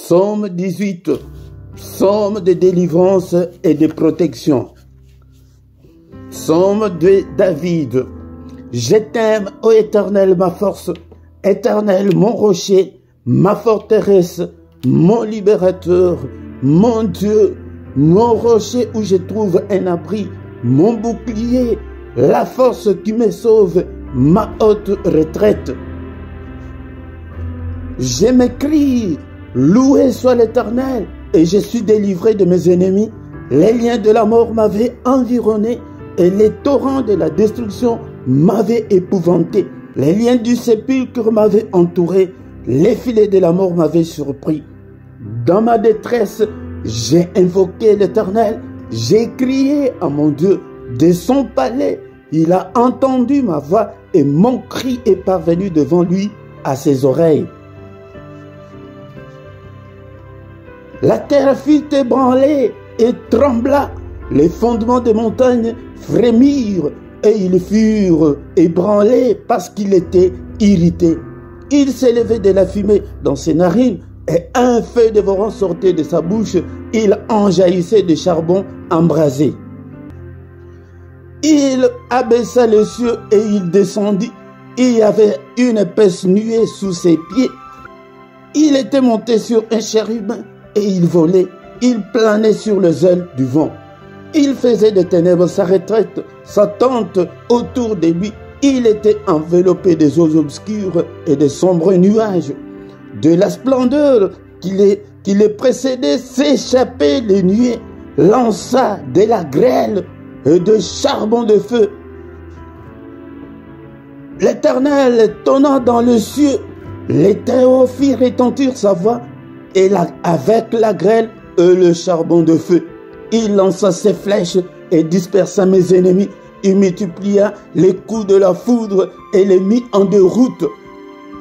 Psaume 18, psaume de délivrance et de protection. Psaume de David. Je t'aime, ô Éternel, ma force, Éternel, mon rocher, ma forteresse, mon libérateur, mon Dieu, mon rocher où je trouve un abri, mon bouclier, la force qui me sauve, ma haute retraite. Je m'écrie, loué soit l'Éternel, et je suis délivré de mes ennemis. Les liens de la mort m'avaient environné, et les torrents de la destruction m'avaient épouvanté. Les liens du sépulcre m'avaient entouré, les filets de la mort m'avaient surpris. Dans ma détresse, j'ai invoqué l'Éternel, j'ai crié à mon Dieu. De son palais, il a entendu ma voix, et mon cri est parvenu devant lui à ses oreilles. La terre fut ébranlée et trembla, les fondements des montagnes frémirent et ils furent ébranlés parce qu'il était irrité. Il s'élevait de la fumée dans ses narines et un feu dévorant sortait de sa bouche. Il en jaillissait de charbon embrasé. Il abaissa les cieux et il descendit. Il y avait une épaisse nuée sous ses pieds. Il était monté sur un chérubin et il volait. Il planait sur les ailes du vent. Il faisait des ténèbres sa retraite, sa tente autour de lui. Il était enveloppé des eaux obscures et de sombres nuages. De la splendeur qui les précédait s'échappaient les nuées, lança de la grêle et de charbon de feu. L'Éternel tonna dans le cieux, les très-hauts fit retentir sa voix, et avec la grêle et le charbon de feu, il lança ses flèches et dispersa mes ennemis. Il multiplia les coups de la foudre et les mit en déroute.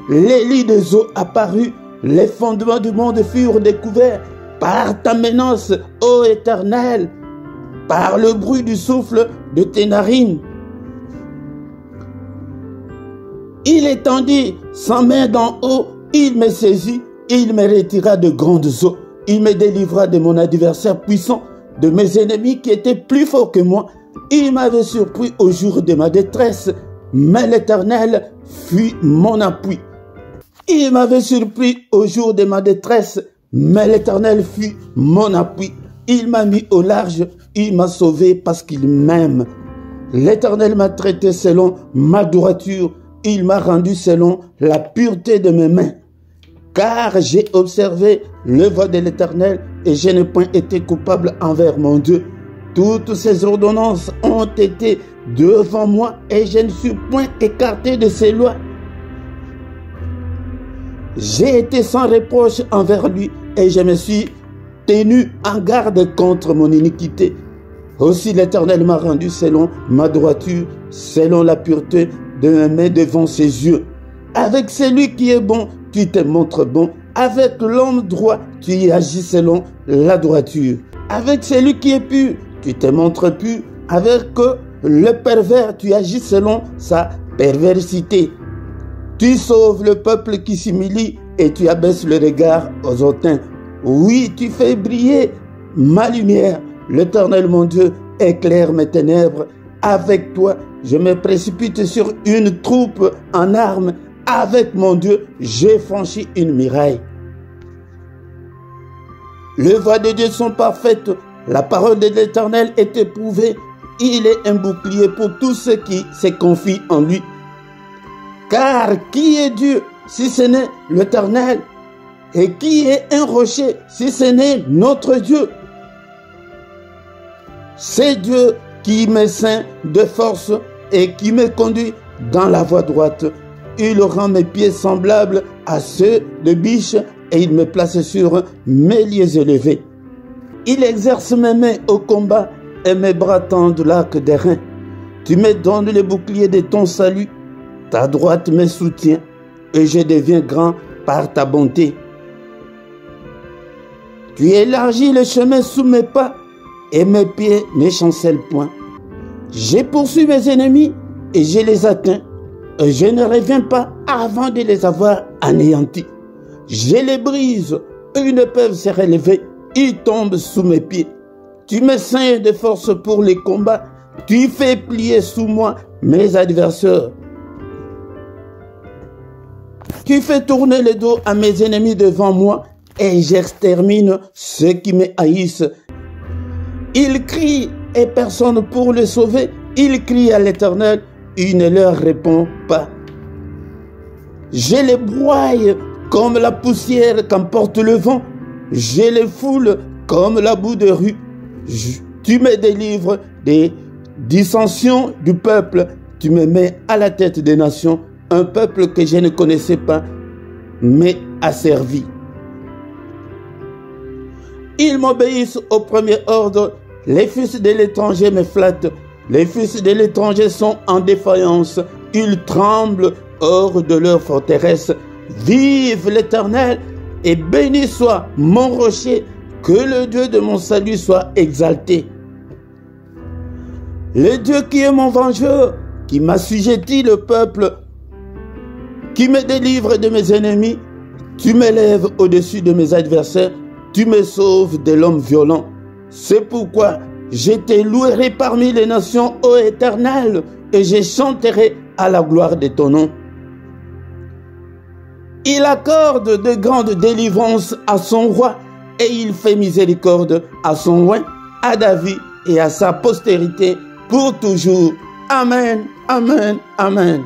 Les lits des eaux apparurent, les fondements du monde furent découverts par ta menace, ô Éternel, par le bruit du souffle de tes narines. Il étendit sa main d'en haut, il me saisit, il me retira de grandes eaux. Il me délivra de mon adversaire puissant, de mes ennemis qui étaient plus forts que moi. Il m'avait surpris au jour de ma détresse, mais l'Éternel fut mon appui. Il m'avait surpris au jour de ma détresse, mais l'Éternel fut mon appui. Il m'a mis au large, il m'a sauvé parce qu'il m'aime. L'Éternel m'a traité selon ma droiture, il m'a rendu selon la pureté de mes mains. Car j'ai observé le voie de l'Éternel et je n'ai point été coupable envers mon Dieu. Toutes ses ordonnances ont été devant moi et je ne suis point écarté de ses lois. J'ai été sans reproche envers lui et je me suis tenu en garde contre mon iniquité. Aussi l'Éternel m'a rendu selon ma droiture, selon la pureté de mes mains devant ses yeux. Avec celui qui est bon, tu te montres bon. Avec l'homme droit, tu y agis selon la droiture. Avec celui qui est pur, tu te montres pur. Avec le pervers, tu agis selon sa perversité. Tu sauves le peuple qui s'humilie et tu abaisses le regard aux hautains. Oui, tu fais briller ma lumière. L'Éternel, mon Dieu, éclaire mes ténèbres. Avec toi, je me précipite sur une troupe en armes. Avec mon Dieu, j'ai franchi une muraille. Les voies de Dieu sont parfaites. La parole de l'Éternel est éprouvée. Il est un bouclier pour tous ceux qui se confient en lui. Car qui est Dieu si ce n'est l'Éternel? Et qui est un rocher si ce n'est notre Dieu? C'est Dieu qui me ceint de force et qui me conduit dans la voie droite. Il rend mes pieds semblables à ceux de biche et il me place sur mes lieux élevés. Il exerce mes mains au combat et mes bras tendent l'arc des reins. Tu me donnes le bouclier de ton salut. Ta droite me soutient et je deviens grand par ta bonté. Tu élargis le chemin sous mes pas et mes pieds ne chancellent point. J'ai poursuivi mes ennemis et je les atteins. Et je ne reviens pas avant de les avoir anéantis. Je les brise Une peuvent se relever, ils tombent sous mes pieds. Tu me ceins de force pour les combats. Tu fais plier sous moi mes adversaires. Tu fais tourner le dos à mes ennemis devant moi et j'extermine ceux qui me haïssent. Ils crient et personne pour le sauver. Ils crient à l'Éternel, il ne leur répond pas. Je les broie comme la poussière qu'emporte le vent. Je les foule comme la boue de rue. Tu me délivres des dissensions du peuple. Tu me mets à la tête des nations. Un peuple que je ne connaissais pas, mais asservi. Ils m'obéissent au premier ordre. Les fils de l'étranger me flattent. Les fils de l'étranger sont en défaillance. Ils tremblent hors de leur forteresse. Vive l'Éternel et béni soit mon rocher. Que le Dieu de mon salut soit exalté. Le Dieu qui est mon vengeur, qui m'assujettit le peuple, qui me délivre de mes ennemis. Tu m'élèves au-dessus de mes adversaires. Tu me sauves de l'homme violent. C'est pourquoi je te louerai parmi les nations, ô Éternel, et je chanterai à la gloire de ton nom. Il accorde de grandes délivrances à son roi et il fait miséricorde à son roi, à David et à sa postérité pour toujours. Amen, amen, amen.